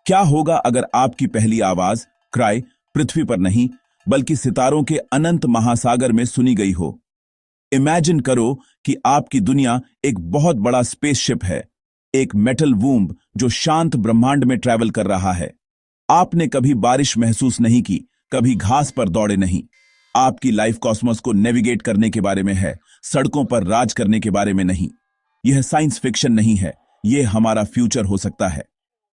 क्या होगा अगर आपकी पहली आवाज क्राई पृथ्वी पर नहीं बल्कि सितारों के अनंत महासागर में सुनी गई हो? इमेजिन करो कि आपकी दुनिया एक बहुत बड़ा स्पेसशिप है, एक मेटल वूम्ब जो शांत ब्रह्मांड में ट्रैवल कर रहा है। आपने कभी बारिश महसूस नहीं की, कभी घास पर दौड़े नहीं। आपकी लाइफ कॉस्मोस को नेविगेट करने के बारे में है, सड़कों पर राज करने के बारे में नहीं। यह साइंस फिक्शन नहीं है, यह हमारा फ्यूचर हो सकता है।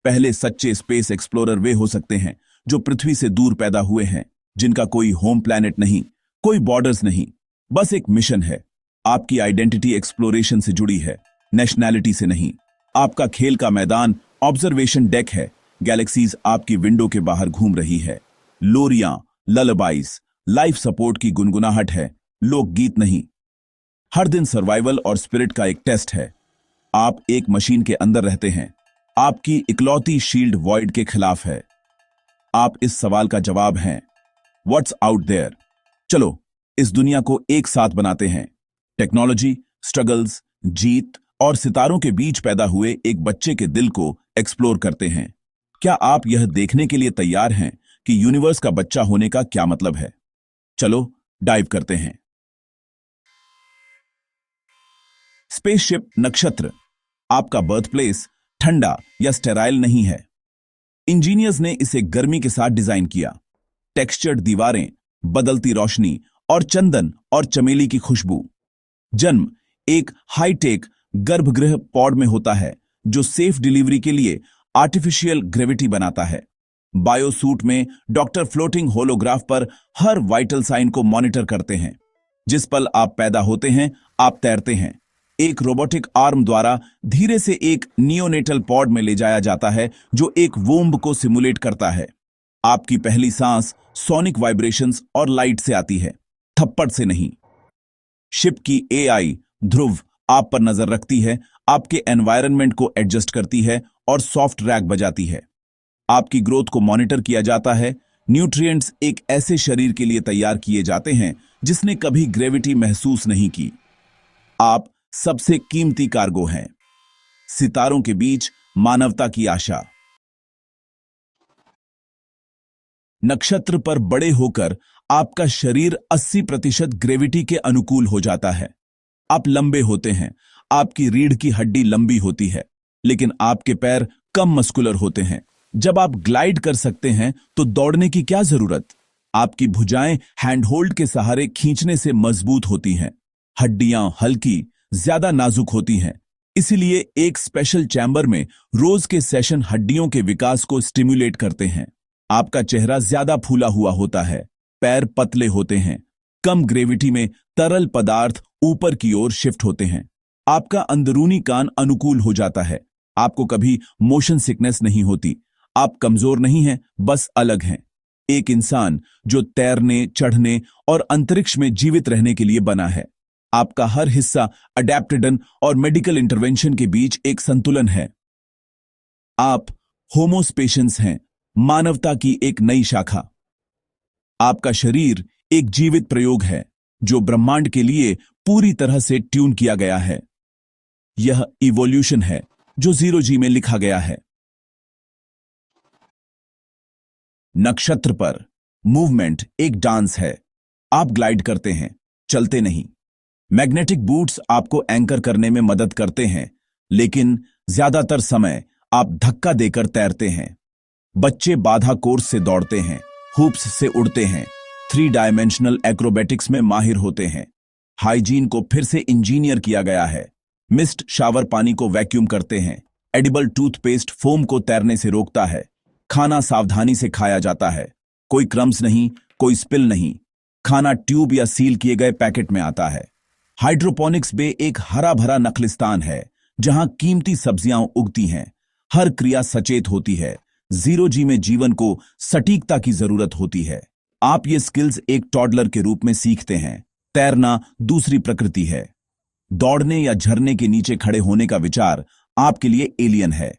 पहले सच्चे स्पेस एक्सप्लोरर वे हो सकते हैं जो पृथ्वी से दूर पैदा हुए हैं, जिनका कोई होम प्लैनेट नहीं, कोई बॉर्डर्स नहीं, बस एक मिशन है। आपकी आइडेंटिटी एक्सप्लोरेशन से जुड़ी है, नेशनैलिटी से नहीं। आपका खेल का मैदान ऑब्जर्वेशन डेक है, गैलेक्सीज आपकी विंडो के बाहर घूम रही है। लोरियां, ललबाइज, लाइफ सपोर्ट की गुनगुनाहट है, लोकगीत नहीं। हर दिन सर्वाइवल और स्पिरिट का एक टेस्ट है। आप एक मशीन के अंदर रहते हैं, आपकी इकलौती शील्ड वॉइड के खिलाफ है। आप इस सवाल का जवाब हैं, व्हाट्स आउट देयर? चलो इस दुनिया को एक साथ बनाते हैं। टेक्नोलॉजी, स्ट्रगल्स, जीत और सितारों के बीच पैदा हुए एक बच्चे के दिल को एक्सप्लोर करते हैं। क्या आप यह देखने के लिए तैयार हैं कि यूनिवर्स का बच्चा होने का क्या मतलब है? चलो डाइव करते हैं। स्पेसशिप नक्षत्र, आपका बर्थ प्लेस ठंडा या स्टेराइल नहीं है। इंजीनियर्स ने इसे गर्मी के साथ डिजाइन किया। टेक्सचर्ड दीवारें, बदलती रोशनी और चंदन और चमेली की खुशबू। जन्म एक हाईटेक गर्भगृह पॉड में होता है जो सेफ डिलीवरी के लिए आर्टिफिशियल ग्रेविटी बनाता है। बायोसूट में डॉक्टर फ्लोटिंग होलोग्राफ पर हर वाइटल साइन को मॉनिटर करते हैं। जिस पल आप पैदा होते हैं, आप तैरते हैं। एक रोबोटिक आर्म द्वारा धीरे से एक नियोनेटल पॉड में ले जाया जाता है जो एक वोम्ब को सिमुलेट करता है। आपकी पहली सांस सोनिक वाइब्रेशंस और लाइट से आती है, थप्पड़ से नहीं। शिप की एआई ध्रुव आप पर नजर रखती है, आपके एनवायरनमेंट को एडजस्ट करती है और सॉफ्ट रैक बजाती है। आपकी ग्रोथ को मॉनिटर किया जाता है। न्यूट्रिएंट्स एक ऐसे शरीर के लिए तैयार किए जाते हैं जिसने कभी ग्रेविटी महसूस नहीं की। आप सबसे कीमती कार्गो हैं, सितारों के बीच मानवता की आशा। नक्षत्र पर बड़े होकर आपका शरीर 80% ग्रेविटी के अनुकूल हो जाता है। आप लंबे होते हैं, आपकी रीढ़ की हड्डी लंबी होती है, लेकिन आपके पैर कम मस्कुलर होते हैं। जब आप ग्लाइड कर सकते हैं तो दौड़ने की क्या जरूरत? आपकी भुजाएं हैंडहोल्ड के सहारे खींचने से मजबूत होती हैं। हड्डियां हल्की, ज्यादा नाजुक होती हैं। इसीलिए एक स्पेशल चैम्बर में रोज के सेशन हड्डियों के विकास को स्टिम्युलेट करते हैं। आपका चेहरा ज्यादा फूला हुआ होता है, पैर पतले होते हैं। कम ग्रेविटी में तरल पदार्थ ऊपर की ओर शिफ्ट होते हैं। आपका अंदरूनी कान अनुकूल हो जाता है। आपको कभी मोशन सिकनेस नहीं होती। आप कमजोर नहीं हैं, बस अलग हैं। एक इंसान जो तैरने, चढ़ने और अंतरिक्ष में जीवित रहने के लिए बना है। आपका हर हिस्सा अडेप्टेडन और मेडिकल इंटरवेंशन के बीच एक संतुलन है। आप होमोस्पेशियंस हैं, मानवता की एक नई शाखा। आपका शरीर एक जीवित प्रयोग है जो ब्रह्मांड के लिए पूरी तरह से ट्यून किया गया है। यह इवोल्यूशन है जो 0G में लिखा गया है। नक्षत्र पर मूवमेंट एक डांस है। आप ग्लाइड करते हैं, चलते नहीं। मैग्नेटिक बूट्स आपको एंकर करने में मदद करते हैं, लेकिन ज्यादातर समय आप धक्का देकर तैरते हैं। बच्चे बाधा कोर्स से दौड़ते हैं, हुप्स से उड़ते हैं, 3 डायमेंशनल एक्रोबैटिक्स में माहिर होते हैं। हाइजीन को फिर से इंजीनियर किया गया है। मिस्ट शावर पानी को वैक्यूम करते हैं। एडिबल टूथपेस्ट फोम को तैरने से रोकता है। खाना सावधानी से खाया जाता है, कोई क्रम्स नहीं, कोई स्पिल नहीं। खाना ट्यूब या सील किए गए पैकेट में आता है। हाइड्रोपोनिक्स बे एक हरा भरा नखलिस्तान है जहां कीमती सब्जियां उगती हैं। हर क्रिया सचेत होती है। 0G में जीवन को सटीकता की जरूरत होती है। आप ये स्किल्स एक टॉडलर के रूप में सीखते हैं। तैरना दूसरी प्रकृति है। दौड़ने या झरने के नीचे खड़े होने का विचार आपके लिए एलियन है।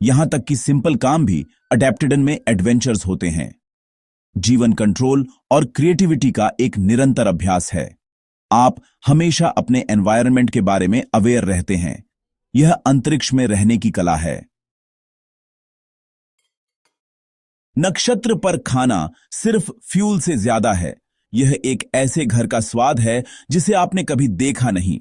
यहां तक कि सिंपल काम भी अडेप्टेडन में एडवेंचर्स होते हैं। जीवन कंट्रोल और क्रिएटिविटी का एक निरंतर अभ्यास है। आप हमेशा अपने एनवायरनमेंट के बारे में अवेयर रहते हैं। यह अंतरिक्ष में रहने की कला है। नक्षत्र पर खाना सिर्फ फ्यूल से ज्यादा है। यह एक ऐसे घर का स्वाद है जिसे आपने कभी देखा नहीं।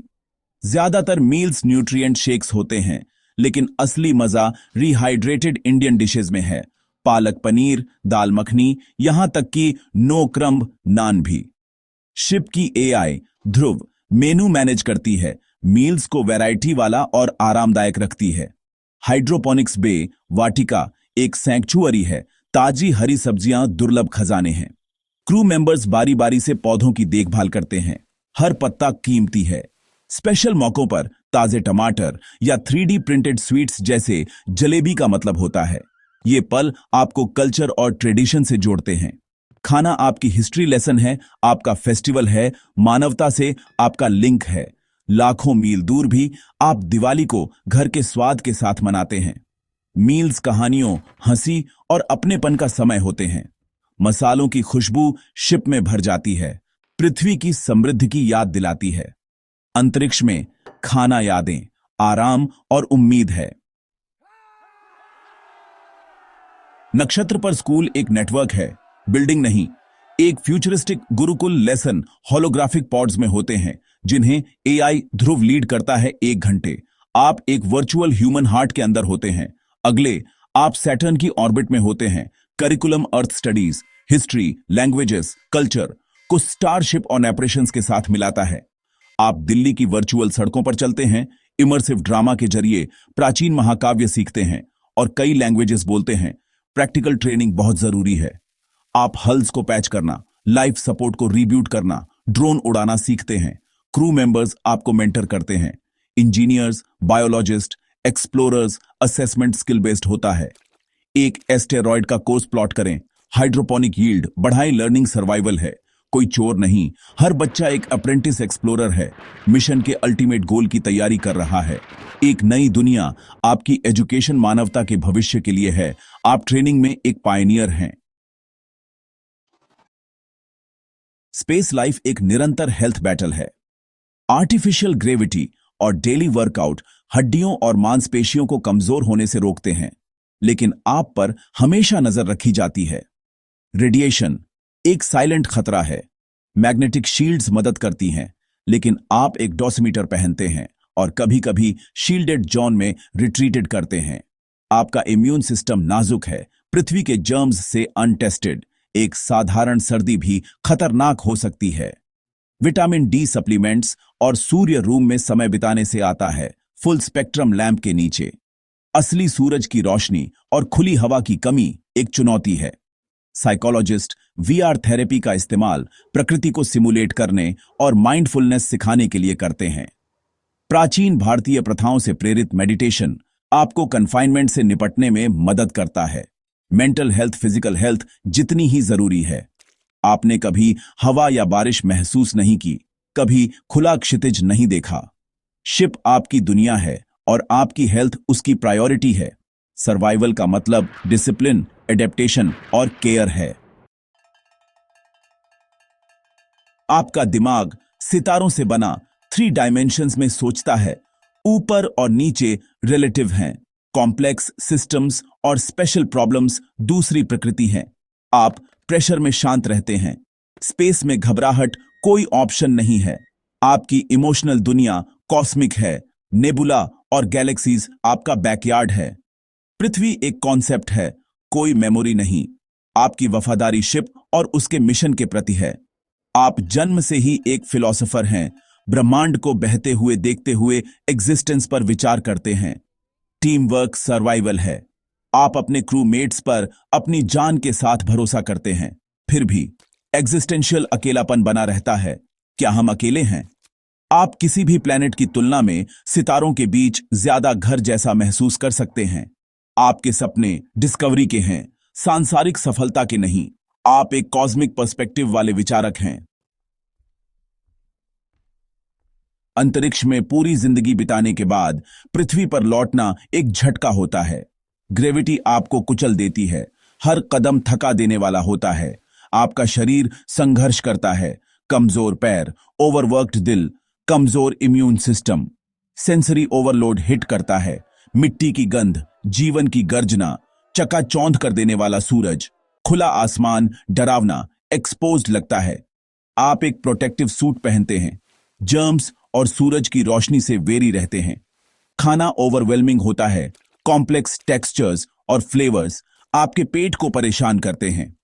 ज्यादातर मील्स न्यूट्रिएंट शेक्स होते हैं, लेकिन असली मजा रिहाइड्रेटेड इंडियन डिशेज में है। पालक पनीर, दाल मखनी, यहां तक कि नो क्रम्ब नान भी। शिप की एआई ध्रुव मेनू मैनेज करती है, मील्स को वैरायटी वाला और आरामदायक रखती है। हाइड्रोपोनिक्स बे वाटिका एक सैंक्चुअरी है, ताजी हरी सब्जियां दुर्लभ खजाने हैं। क्रू मेंबर्स बारी बारी से पौधों की देखभाल करते हैं, हर पत्ता कीमती है। स्पेशल मौकों पर ताजे टमाटर या 3D प्रिंटेड स्वीट्स जैसे जलेबी का मतलब होता है। ये पल आपको कल्चर और ट्रेडिशन से जोड़ते हैं। खाना आपकी हिस्ट्री लेसन है, आपका फेस्टिवल है, मानवता से आपका लिंक है। लाखों मील दूर भी आप दिवाली को घर के स्वाद के साथ मनाते हैं। मील्स कहानियों, हंसी और अपनेपन का समय होते हैं। मसालों की खुशबू शिप में भर जाती है, पृथ्वी की समृद्धि की याद दिलाती है। अंतरिक्ष में खाना यादें, आराम और उम्मीद है। नक्षत्र पर स्कूल एक नेटवर्क है, बिल्डिंग नहीं। एक futuristic Gurukul lesson holographic pods में होते हैं, जिन्हें एआई ध्रुव लीड करता है 1 घंटे। आप एक वर्चुअल ह्यूमन हार्ट के अंदर होते हैं। अगले आप सैटर्न की ऑर्बिट में होते हैं। करिकुलम अर्थ स्टडीज, हिस्ट्री, लैंग्वेजेस, कल्चर को स्टारशिप ऑन ऑपरेशंस के साथ मिलाता है। आप दिल्ली की वर्चुअल सड़कों पर चलते हैं, इमर्सिव ड्रामा के जरिए प्राचीन महाकाव्य सीखते हैं और कई लैंग्वेजेस बोलते हैं। प्रैक्टिकल ट्रेनिंग बहुत जरूरी है। आप हल्स को पैच करना, लाइफ सपोर्ट को रीब्यूट करना, ड्रोन उड़ाना सीखते हैं। क्रू मेंबर्स आपको मेंटर करते हैं। Engineers, biologist, explorers, assessment skill based होता है। एक एस्टेरॉयड का कोर्स प्लॉट करें, हाइड्रोपोनिक यील्ड बढ़ाएं, लर्निंग सर्वाइवल है। कोई चोर नहीं, हर बच्चा एक अप्रेंटिस एक्सप्लोरर है, मिशन के अल्टीमेट गोल की तैयारी कर रहा है। एक नई दुनिया आपकी एजुकेशन मानवता के भविष्य के लिए है। आप ट्रेनिंग में एक पायनियर हैं। स्पेस लाइफ एक निरंतर हेल्थ बैटल है। आर्टिफिशियल ग्रेविटी और डेली वर्कआउट हड्डियों और मांसपेशियों को कमजोर होने से रोकते हैं, लेकिन आप पर हमेशा नजर रखी जाती है। रेडिएशन एक साइलेंट खतरा है। मैग्नेटिक शील्ड्स मदद करती हैं, लेकिन आप एक डोसिमीटर पहनते हैं और कभी-कभी शील्डेड जोन में रिट्रीटेड करते हैं। आपका इम्यून सिस्टम नाजुक है, पृथ्वी के जर्म्स से अनटेस्टेड। एक साधारण सर्दी भी खतरनाक हो सकती है। विटामिन डी सप्लीमेंट्स और सूर्य रूम में समय बिताने से आता है, फुल स्पेक्ट्रम लैंप के नीचे। असली सूरज की रोशनी और खुली हवा की कमी एक चुनौती है। साइकोलॉजिस्ट वीआर थेरेपी का इस्तेमाल प्रकृति को सिमुलेट करने और माइंडफुलनेस सिखाने के लिए करते हैं। प्राचीन भारतीय प्रथाओं से प्रेरित मेडिटेशन आपको कन्फाइनमेंट से निपटने में मदद करता है। मेंटल हेल्थ फिजिकल हेल्थ जितनी ही जरूरी है। आपने कभी हवा या बारिश महसूस नहीं की, कभी खुला क्षितिज नहीं देखा। शिप आपकी दुनिया है और आपकी हेल्थ उसकी प्रायोरिटी है। सर्वाइवल का मतलब डिसिप्लिन, एडेप्टेशन और केयर है। आपका दिमाग सितारों से बना 3 डायमेंशंस में सोचता है। ऊपर और नीचे रिलेटिव हैं, कॉम्प्लेक्स सिस्टम्स और स्पेशल प्रॉब्लम्स दूसरी प्रकृति हैं। आप प्रेशर में शांत रहते हैं, स्पेस में घबराहट कोई ऑप्शन नहीं है। आपकी इमोशनल दुनिया कॉस्मिक है, नेबुला और गैलेक्सीज आपका बैकयार्ड है। पृथ्वी एक कॉन्सेप्ट है, कोई मेमोरी नहीं। आपकी वफादारी शिप और उसके मिशन के प्रति है। आप जन्म से ही एक फिलॉसफर हैं, ब्रह्मांड को बहते हुए देखते हुए एग्जिस्टेंस पर विचार करते हैं। टीम वर्क सर्वाइवल है। आप अपने क्रू मेट्स पर अपनी जान के साथ भरोसा करते हैं, फिर भी एग्जिस्टेंशियल अकेलापन बना रहता है। क्या हम अकेले हैं? आप किसी भी प्लेनेट की तुलना में सितारों के बीच ज्यादा घर जैसा महसूस कर सकते हैं। आपके सपने डिस्कवरी के हैं, सांसारिक सफलता के नहीं। आप एक कॉस्मिक पर्सपेक्टिव वाले विचारक हैं। अंतरिक्ष में पूरी जिंदगी बिताने के बाद पृथ्वी पर लौटना एक झटका होता है। ग्रेविटी आपको कुचल देती है, हर कदम थका देने वाला होता है। आपका शरीर संघर्ष करता है, कमजोर पैर, ओवरवर्क्ड दिल, कमजोर immune system, sensory overload hit करता है। मिट्टी की गंध, जीवन की गर्जना, चकाचौंध कर देने वाला सूरज। खुला आसमान डरावना, एक्सपोज्ड लगता है। आप एक प्रोटेक्टिव सूट पहनते हैं, जर्म्स और सूरज की रोशनी से वेरी रहते हैं। खाना ओवरवेलमिंग होता है, कॉम्प्लेक्स टेक्सचर्स और फ्लेवर्स आपके पेट को परेशान करते हैं।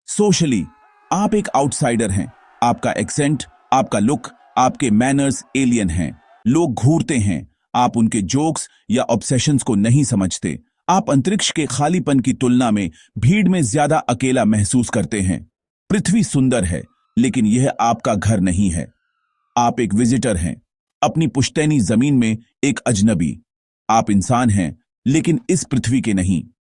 सोशली आप एक आउटसाइडर हैं, आपका एक्सेंट, आपका लुक, आपके मैनर्स एलियन हैं। लोग घूरते हैं, आप उनके जोक्स या ऑब्सेशंस को नहीं समझते। आप अंतरिक्ष के खालीपन की तुलना में भीड़ में ज्यादा अकेला महसूस करते हैं। पृथ्वी सुंदर है, लेकिन यह आपका घर नहीं है। आप एक विजिटर हैं, अपनी पुश्तैनी जमीन में एक अजनबी। आप इंसान हैं, लेकिन इस पृथ्वी के नहीं।